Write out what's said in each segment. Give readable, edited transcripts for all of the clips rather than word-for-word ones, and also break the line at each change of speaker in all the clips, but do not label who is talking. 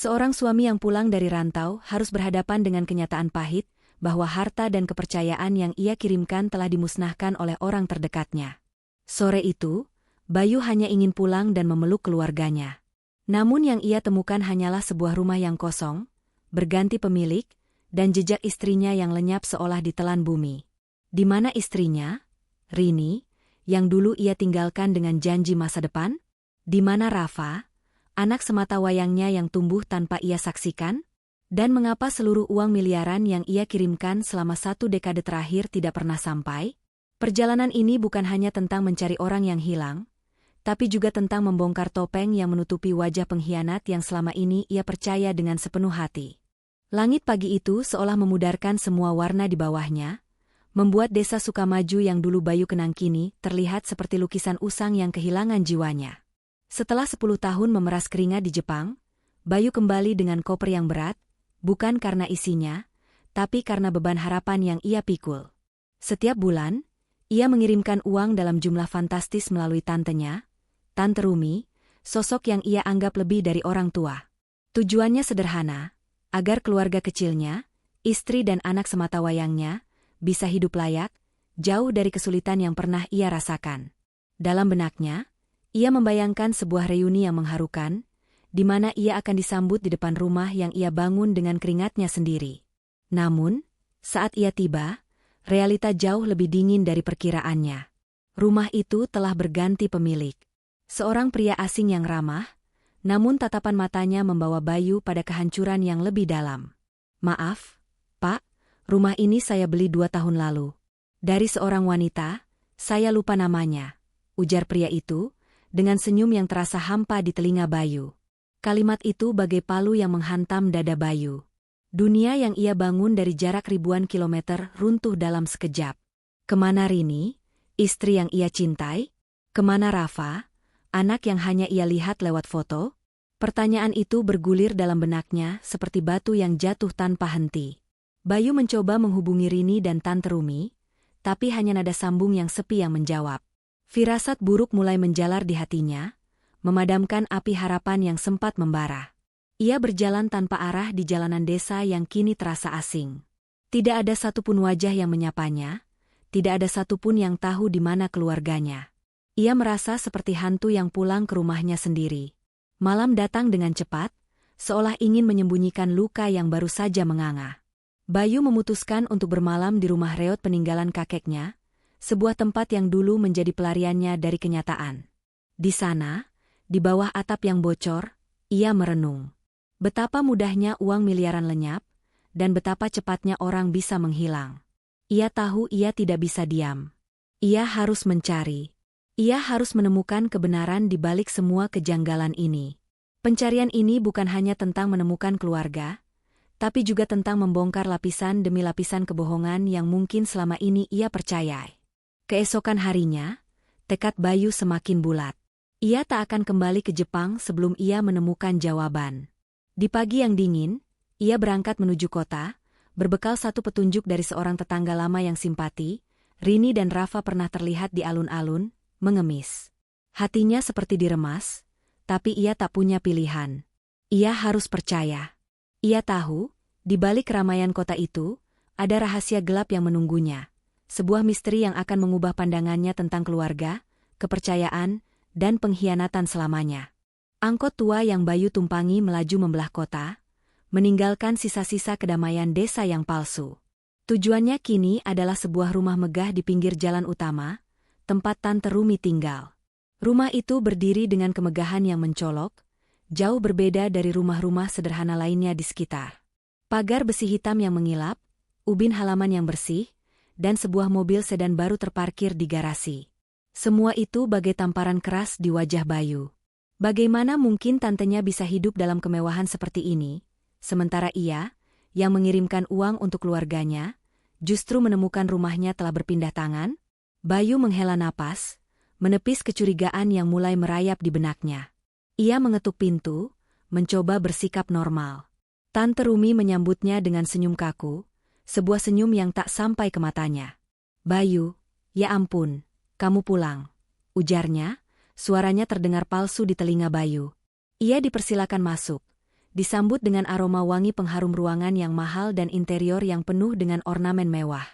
Seorang suami yang pulang dari rantau harus berhadapan dengan kenyataan pahit bahwa harta dan kepercayaan yang ia kirimkan telah dimusnahkan oleh orang terdekatnya. Sore itu, Bayu hanya ingin pulang dan memeluk keluarganya. Namun yang ia temukan hanyalah sebuah rumah yang kosong, berganti pemilik, dan jejak istrinya yang lenyap seolah ditelan bumi. Di mana istrinya, Rini, yang dulu ia tinggalkan dengan janji masa depan? Di mana Rafa, anak semata wayangnya yang tumbuh tanpa ia saksikan? Dan mengapa seluruh uang miliaran yang ia kirimkan selama 1 dekade terakhir tidak pernah sampai? Perjalanan ini bukan hanya tentang mencari orang yang hilang, tapi juga tentang membongkar topeng yang menutupi wajah pengkhianat yang selama ini ia percaya dengan sepenuh hati. Langit pagi itu seolah memudarkan semua warna di bawahnya, membuat desa Sukamaju yang dulu Bayu kenang kini terlihat seperti lukisan usang yang kehilangan jiwanya. Setelah 10 tahun memeras keringat di Jepang, Bayu kembali dengan koper yang berat, bukan karena isinya, tapi karena beban harapan yang ia pikul. Setiap bulan, ia mengirimkan uang dalam jumlah fantastis melalui tantenya, Tante Rumi, sosok yang ia anggap lebih dari orang tua. Tujuannya sederhana, agar keluarga kecilnya, istri dan anak semata wayangnya, bisa hidup layak, jauh dari kesulitan yang pernah ia rasakan. Dalam benaknya, ia membayangkan sebuah reuni yang mengharukan, di mana ia akan disambut di depan rumah yang ia bangun dengan keringatnya sendiri. Namun, saat ia tiba, realita jauh lebih dingin dari perkiraannya. Rumah itu telah berganti pemilik. Seorang pria asing yang ramah, namun tatapan matanya membawa Bayu pada kehancuran yang lebih dalam. "Maaf, Pak, rumah ini saya beli 2 tahun lalu. Dari seorang wanita, saya lupa namanya," ujar pria itu, dengan senyum yang terasa hampa di telinga Bayu. Kalimat itu bagai palu yang menghantam dada Bayu. Dunia yang ia bangun dari jarak ribuan kilometer runtuh dalam sekejap. Kemana Rini, istri yang ia cintai? Kemana Rafa, anak yang hanya ia lihat lewat foto? Pertanyaan itu bergulir dalam benaknya seperti batu yang jatuh tanpa henti. Bayu mencoba menghubungi Rini dan Tante Rumi, tapi hanya nada sambung yang sepi yang menjawab. Firasat buruk mulai menjalar di hatinya, memadamkan api harapan yang sempat membara. Ia berjalan tanpa arah di jalanan desa yang kini terasa asing. Tidak ada satupun wajah yang menyapanya, tidak ada satupun yang tahu di mana keluarganya. Ia merasa seperti hantu yang pulang ke rumahnya sendiri. Malam datang dengan cepat, seolah ingin menyembunyikan luka yang baru saja menganga. Bayu memutuskan untuk bermalam di rumah reot peninggalan kakeknya, sebuah tempat yang dulu menjadi pelariannya dari kenyataan. Di sana, di bawah atap yang bocor, ia merenung. Betapa mudahnya uang miliaran lenyap, dan betapa cepatnya orang bisa menghilang. Ia tahu ia tidak bisa diam. Ia harus mencari. Ia harus menemukan kebenaran di balik semua kejanggalan ini. Pencarian ini bukan hanya tentang menemukan keluarga, tapi juga tentang membongkar lapisan demi lapisan kebohongan yang mungkin selama ini ia percayai. Keesokan harinya, tekad Bayu semakin bulat. Ia tak akan kembali ke Jepang sebelum ia menemukan jawaban. Di pagi yang dingin, ia berangkat menuju kota, berbekal satu petunjuk dari seorang tetangga lama yang simpati. Rini dan Rafa pernah terlihat di alun-alun, mengemis. Hatinya seperti diremas, tapi ia tak punya pilihan. Ia harus percaya. Ia tahu, di balik keramaian kota itu, ada rahasia gelap yang menunggunya. Sebuah misteri yang akan mengubah pandangannya tentang keluarga, kepercayaan, dan pengkhianatan selamanya. Angkot tua yang Bayu tumpangi melaju membelah kota, meninggalkan sisa-sisa kedamaian desa yang palsu. Tujuannya kini adalah sebuah rumah megah di pinggir jalan utama, tempat Tante Rumi tinggal. Rumah itu berdiri dengan kemegahan yang mencolok, jauh berbeda dari rumah-rumah sederhana lainnya di sekitar. Pagar besi hitam yang mengilap, ubin halaman yang bersih, dan sebuah mobil sedan baru terparkir di garasi. Semua itu bagai tamparan keras di wajah Bayu. Bagaimana mungkin tantenya bisa hidup dalam kemewahan seperti ini, sementara ia, yang mengirimkan uang untuk keluarganya, justru menemukan rumahnya telah berpindah tangan? Bayu menghela napas, menepis kecurigaan yang mulai merayap di benaknya. Ia mengetuk pintu, mencoba bersikap normal. Tante Rumi menyambutnya dengan senyum kaku, sebuah senyum yang tak sampai ke matanya. "Bayu, ya ampun, kamu pulang," ujarnya, suaranya terdengar palsu di telinga Bayu. Ia dipersilakan masuk. disambut dengan aroma wangi pengharum ruangan yang mahal dan interior yang penuh dengan ornamen mewah.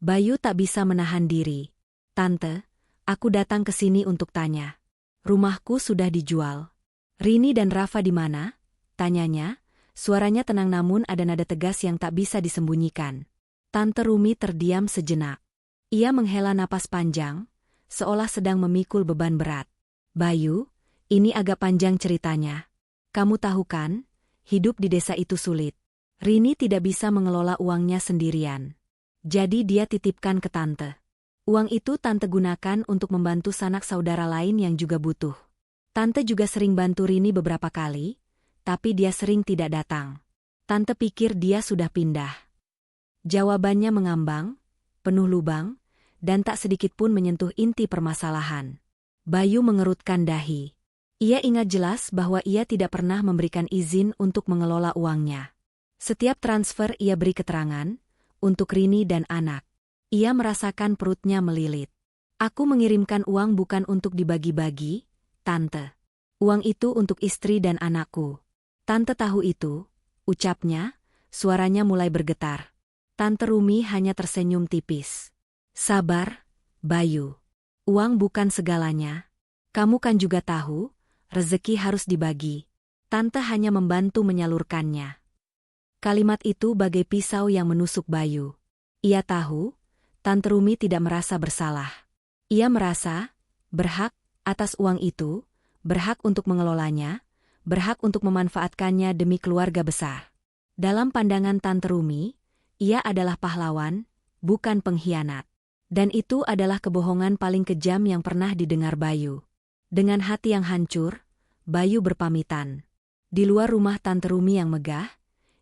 Bayu tak bisa menahan diri. "Tante, aku datang ke sini untuk tanya. Rumahku sudah dijual." "Rini dan Rafa di mana?" tanyanya. Suaranya tenang namun ada nada tegas yang tak bisa disembunyikan. Tante Rumi terdiam sejenak. Ia menghela napas panjang, seolah sedang memikul beban berat. "Bayu, ini agak panjang ceritanya. Kamu tahu kan, hidup di desa itu sulit. Rini tidak bisa mengelola uangnya sendirian. Jadi dia titipkan ke tante. Uang itu tante gunakan untuk membantu sanak saudara lain yang juga butuh. Tante juga sering bantu Rini beberapa kali, tapi dia sering tidak datang. Tante pikir dia sudah pindah." Jawabannya mengambang, penuh lubang, dan tak sedikit pun menyentuh inti permasalahan. Bayu mengerutkan dahi. Ia ingat jelas bahwa ia tidak pernah memberikan izin untuk mengelola uangnya. Setiap transfer ia beri keterangan, untuk Rini dan anak. Ia merasakan perutnya melilit. "Aku mengirimkan uang bukan untuk dibagi-bagi, Tante. Uang itu untuk istri dan anakku. Tante tahu itu," ucapnya, suaranya mulai bergetar. Tante Rumi hanya tersenyum tipis. "Sabar, Bayu. Uang bukan segalanya. Kamu kan juga tahu, rezeki harus dibagi." Tante hanya membantu menyalurkannya. Kalimat itu bagai pisau yang menusuk Bayu. Ia tahu, Tante Rumi tidak merasa bersalah. Ia merasa berhak atas uang itu, berhak untuk mengelolanya, berhak untuk memanfaatkannya demi keluarga besar. Dalam pandangan Tante Rumi, ia adalah pahlawan, bukan pengkhianat. Dan itu adalah kebohongan paling kejam yang pernah didengar Bayu. Dengan hati yang hancur, Bayu berpamitan. Di luar rumah Tante Rumi yang megah,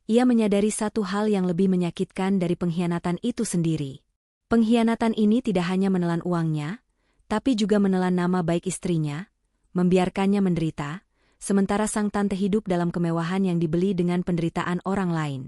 ia menyadari satu hal yang lebih menyakitkan dari pengkhianatan itu sendiri. Pengkhianatan ini tidak hanya menelan uangnya, tapi juga menelan nama baik istrinya, membiarkannya menderita, sementara sang tante hidup dalam kemewahan yang dibeli dengan penderitaan orang lain.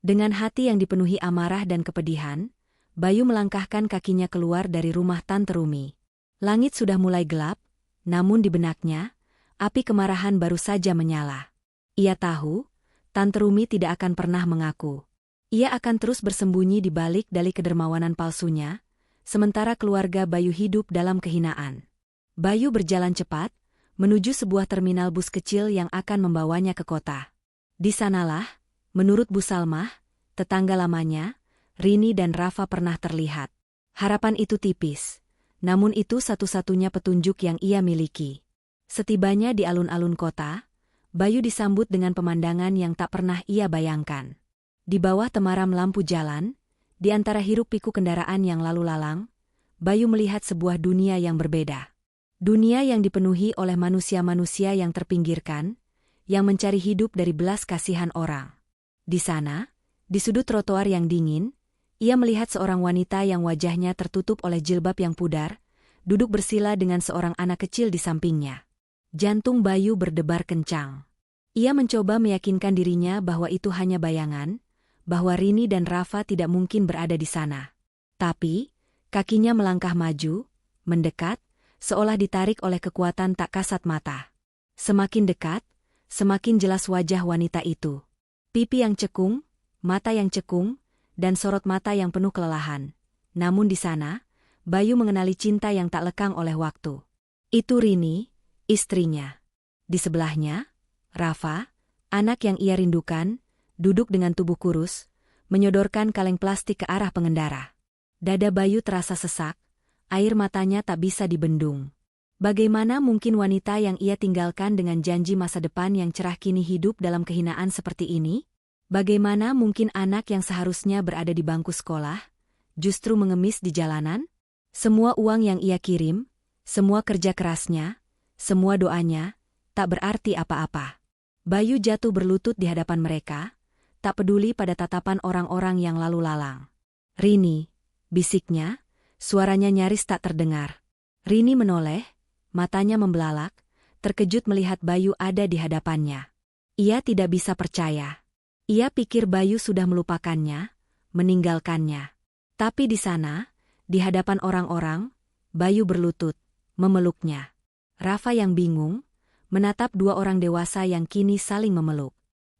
Dengan hati yang dipenuhi amarah dan kepedihan, Bayu melangkahkan kakinya keluar dari rumah Tante Rumi. Langit sudah mulai gelap, namun di benaknya, api kemarahan baru saja menyala. Ia tahu, Tante Rumi tidak akan pernah mengaku. Ia akan terus bersembunyi di balik dalih kedermawanan palsunya, sementara keluarga Bayu hidup dalam kehinaan. Bayu berjalan cepat, menuju sebuah terminal bus kecil yang akan membawanya ke kota. Di sanalah, menurut Bu Salmah, tetangga lamanya, Rini dan Rafa pernah terlihat. Harapan itu tipis, namun itu satu-satunya petunjuk yang ia miliki. Setibanya di alun-alun kota, Bayu disambut dengan pemandangan yang tak pernah ia bayangkan. Di bawah temaram lampu jalan, di antara hiruk-pikuk kendaraan yang lalu lalang, Bayu melihat sebuah dunia yang berbeda. Dunia yang dipenuhi oleh manusia-manusia yang terpinggirkan, yang mencari hidup dari belas kasihan orang. Di sana, di sudut trotoar yang dingin, ia melihat seorang wanita yang wajahnya tertutup oleh jilbab yang pudar, duduk bersila dengan seorang anak kecil di sampingnya. Jantung Bayu berdebar kencang. Ia mencoba meyakinkan dirinya bahwa itu hanya bayangan, bahwa Rini dan Rafa tidak mungkin berada di sana. Tapi, kakinya melangkah maju, mendekat, seolah ditarik oleh kekuatan tak kasat mata. Semakin dekat, semakin jelas wajah wanita itu. Pipi yang cekung, mata yang cekung, dan sorot mata yang penuh kelelahan. Namun di sana, Bayu mengenali cinta yang tak lekang oleh waktu. Itu Rini, istrinya. Di sebelahnya, Rafa, anak yang ia rindukan, duduk dengan tubuh kurus, menyodorkan kaleng plastik ke arah pengendara. Dada Bayu terasa sesak, air matanya tak bisa dibendung. Bagaimana mungkin wanita yang ia tinggalkan dengan janji masa depan yang cerah kini hidup dalam kehinaan seperti ini? Bagaimana mungkin anak yang seharusnya berada di bangku sekolah, justru mengemis di jalanan? Semua uang yang ia kirim, semua kerja kerasnya, semua doanya, tak berarti apa-apa. Bayu jatuh berlutut di hadapan mereka, tak peduli pada tatapan orang-orang yang lalu lalang. "Rini," bisiknya, suaranya nyaris tak terdengar. Rini menoleh, matanya membelalak, terkejut melihat Bayu ada di hadapannya. Ia tidak bisa percaya. Ia pikir Bayu sudah melupakannya, meninggalkannya. Tapi di sana, di hadapan orang-orang, Bayu berlutut, memeluknya. Rafa yang bingung, menatap dua orang dewasa yang kini saling memeluk.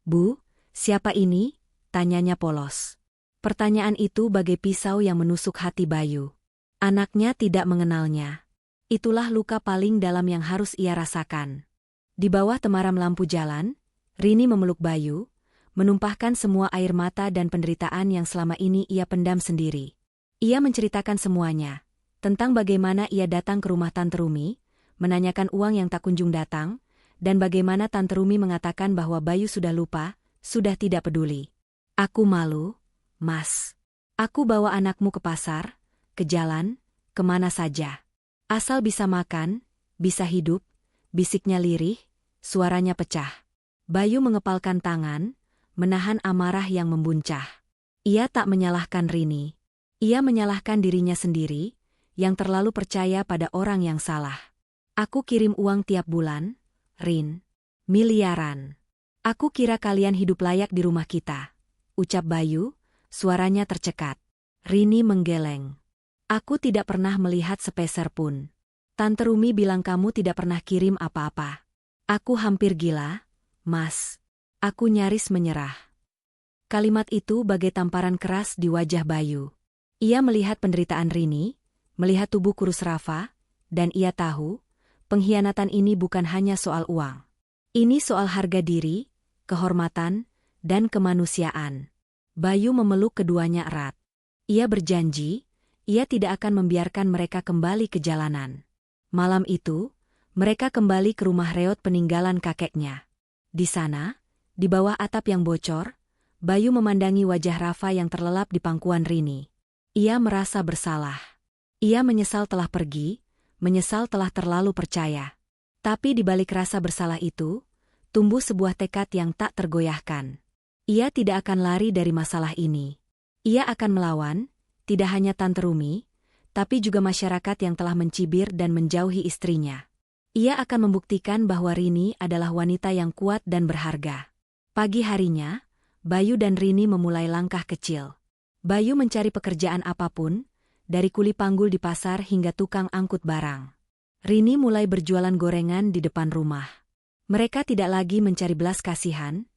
Bu, siapa ini? Tanyanya polos. Pertanyaan itu bagai pisau yang menusuk hati Bayu. Anaknya tidak mengenalnya. Itulah luka paling dalam yang harus ia rasakan. Di bawah temaram lampu jalan, Rini memeluk Bayu, menumpahkan semua air mata dan penderitaan yang selama ini ia pendam sendiri. Ia menceritakan semuanya, tentang bagaimana ia datang ke rumah Tante Rumi, menanyakan uang yang tak kunjung datang, dan bagaimana Tante Rumi mengatakan bahwa Bayu sudah lupa, sudah tidak peduli. Aku malu, Mas. Aku bawa anakmu ke pasar, ke jalan, kemana saja. Asal bisa makan, bisa hidup, bisiknya lirih, suaranya pecah. Bayu mengepalkan tangan, menahan amarah yang membuncah. Ia tak menyalahkan Rini. Ia menyalahkan dirinya sendiri, yang terlalu percaya pada orang yang salah. Aku kirim uang tiap bulan, Rin. Miliaran. Aku kira kalian hidup layak di rumah kita. Ucap Bayu, suaranya tercekat. Rini menggeleng. Aku tidak pernah melihat sepeser pun. Tante Rumi bilang kamu tidak pernah kirim apa-apa. Aku hampir gila, Mas. Aku nyaris menyerah. Kalimat itu bagai tamparan keras di wajah Bayu. Ia melihat penderitaan Rini, melihat tubuh kurus Rafa, dan ia tahu, pengkhianatan ini bukan hanya soal uang. Ini soal harga diri, kehormatan, dan kemanusiaan. Bayu memeluk keduanya erat. Ia berjanji, ia tidak akan membiarkan mereka kembali ke jalanan. Malam itu, mereka kembali ke rumah reot peninggalan kakeknya. Di sana, di bawah atap yang bocor, Bayu memandangi wajah Rafa yang terlelap di pangkuan Rini. Ia merasa bersalah. Ia menyesal telah pergi, menyesal telah terlalu percaya. Tapi di balik rasa bersalah itu, tumbuh sebuah tekad yang tak tergoyahkan. Ia tidak akan lari dari masalah ini. Ia akan melawan, tidak hanya Tante Rumi, tapi juga masyarakat yang telah mencibir dan menjauhi istrinya. Ia akan membuktikan bahwa Rini adalah wanita yang kuat dan berharga. Pagi harinya, Bayu dan Rini memulai langkah kecil. Bayu mencari pekerjaan apapun, dari kuli panggul di pasar hingga tukang angkut barang. Rini mulai berjualan gorengan di depan rumah. Mereka tidak lagi mencari belas kasihan,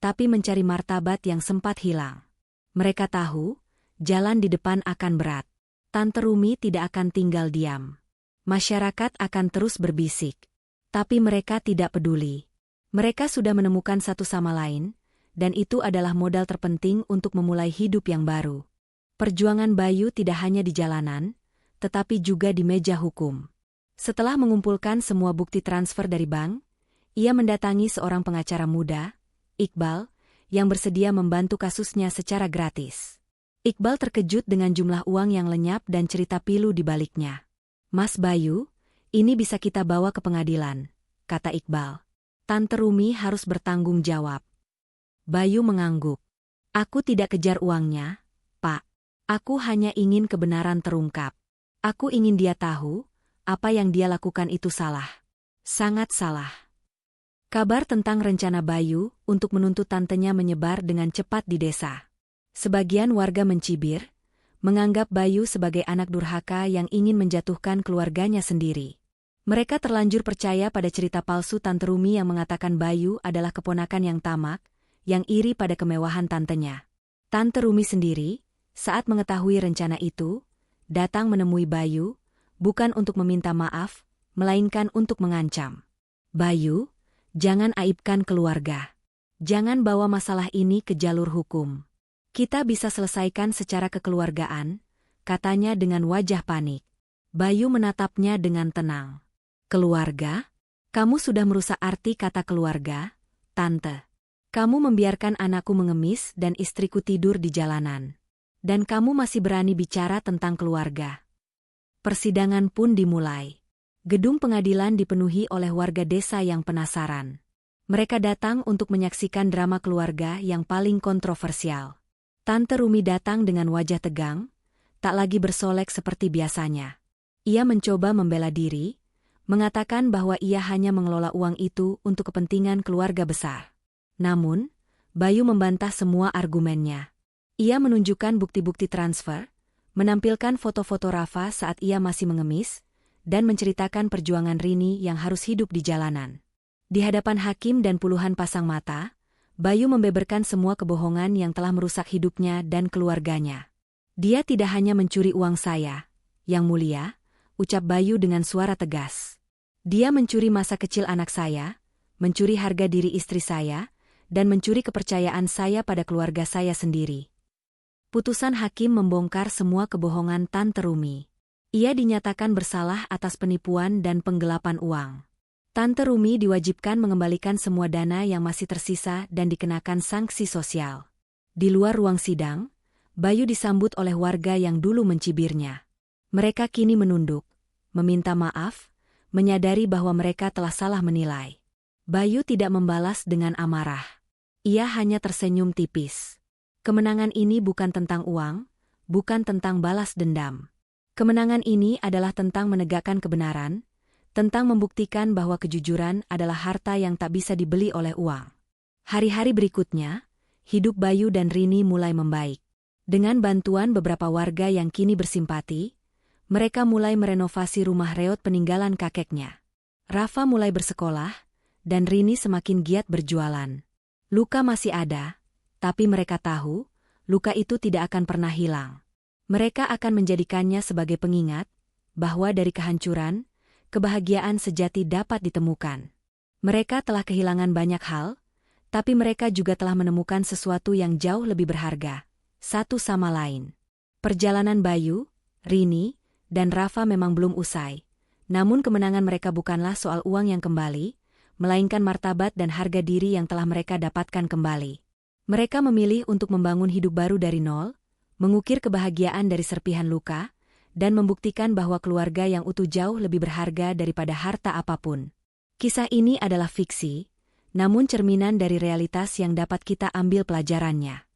tapi mencari martabat yang sempat hilang. Mereka tahu, jalan di depan akan berat. Tante Rumi tidak akan tinggal diam. Masyarakat akan terus berbisik. Tapi mereka tidak peduli. Mereka sudah menemukan satu sama lain, dan itu adalah modal terpenting untuk memulai hidup yang baru. Perjuangan Bayu tidak hanya di jalanan, tetapi juga di meja hukum. Setelah mengumpulkan semua bukti transfer dari bank, ia mendatangi seorang pengacara muda, Iqbal, yang bersedia membantu kasusnya secara gratis. Iqbal terkejut dengan jumlah uang yang lenyap dan cerita pilu di baliknya. Mas Bayu, ini bisa kita bawa ke pengadilan, kata Iqbal. Tante Rumi harus bertanggung jawab. Bayu mengangguk. Aku tidak kejar uangnya, Pak. Aku hanya ingin kebenaran terungkap. Aku ingin dia tahu, apa yang dia lakukan itu salah. Sangat salah. Kabar tentang rencana Bayu untuk menuntut tantenya menyebar dengan cepat di desa. Sebagian warga mencibir, menganggap Bayu sebagai anak durhaka yang ingin menjatuhkan keluarganya sendiri. Mereka terlanjur percaya pada cerita palsu Tante Rumi yang mengatakan Bayu adalah keponakan yang tamak, yang iri pada kemewahan tantenya. Tante Rumi sendiri, saat mengetahui rencana itu, datang menemui Bayu, bukan untuk meminta maaf, melainkan untuk mengancam. Bayu, jangan aibkan keluarga. Jangan bawa masalah ini ke jalur hukum. Kita bisa selesaikan secara kekeluargaan, katanya dengan wajah panik. Bayu menatapnya dengan tenang. Keluarga? Kamu sudah merusak arti kata keluarga, Tante. Kamu membiarkan anakku mengemis dan istriku tidur di jalanan. Dan kamu masih berani bicara tentang keluarga. Persidangan pun dimulai. Gedung pengadilan dipenuhi oleh warga desa yang penasaran. Mereka datang untuk menyaksikan drama keluarga yang paling kontroversial. Tante Rumi datang dengan wajah tegang, tak lagi bersolek seperti biasanya. Ia mencoba membela diri, mengatakan bahwa ia hanya mengelola uang itu untuk kepentingan keluarga besar. Namun, Bayu membantah semua argumennya. Ia menunjukkan bukti-bukti transfer, menampilkan foto-foto Rafa saat ia masih mengemis, dan menceritakan perjuangan Rini yang harus hidup di jalanan. Di hadapan hakim dan puluhan pasang mata, Bayu membeberkan semua kebohongan yang telah merusak hidupnya dan keluarganya. Dia tidak hanya mencuri uang saya, Yang Mulia, ucap Bayu dengan suara tegas. Dia mencuri masa kecil anak saya, mencuri harga diri istri saya, dan mencuri kepercayaan saya pada keluarga saya sendiri. Putusan hakim membongkar semua kebohongan Tante Rumi. Ia dinyatakan bersalah atas penipuan dan penggelapan uang. Tante Rumi diwajibkan mengembalikan semua dana yang masih tersisa dan dikenakan sanksi sosial. Di luar ruang sidang, Bayu disambut oleh warga yang dulu mencibirnya. Mereka kini menunduk, meminta maaf, menyadari bahwa mereka telah salah menilai. Bayu tidak membalas dengan amarah. Ia hanya tersenyum tipis. Kemenangan ini bukan tentang uang, bukan tentang balas dendam. Kemenangan ini adalah tentang menegakkan kebenaran, tentang membuktikan bahwa kejujuran adalah harta yang tak bisa dibeli oleh uang. Hari-hari berikutnya, hidup Bayu dan Rini mulai membaik. Dengan bantuan beberapa warga yang kini bersimpati, mereka mulai merenovasi rumah reot peninggalan kakeknya. Rafa mulai bersekolah, dan Rini semakin giat berjualan. Luka masih ada, tapi mereka tahu, luka itu tidak akan pernah hilang. Mereka akan menjadikannya sebagai pengingat, bahwa dari kehancuran, kebahagiaan sejati dapat ditemukan. Mereka telah kehilangan banyak hal, tapi mereka juga telah menemukan sesuatu yang jauh lebih berharga, satu sama lain. Perjalanan Bayu, Rini, dan Rafa memang belum usai, namun kemenangan mereka bukanlah soal uang yang kembali, melainkan martabat dan harga diri yang telah mereka dapatkan kembali. Mereka memilih untuk membangun hidup baru dari nol, mengukir kebahagiaan dari serpihan luka, dan membuktikan bahwa keluarga yang utuh jauh lebih berharga daripada harta apapun. Kisah ini adalah fiksi, namun cerminan dari realitas yang dapat kita ambil pelajarannya.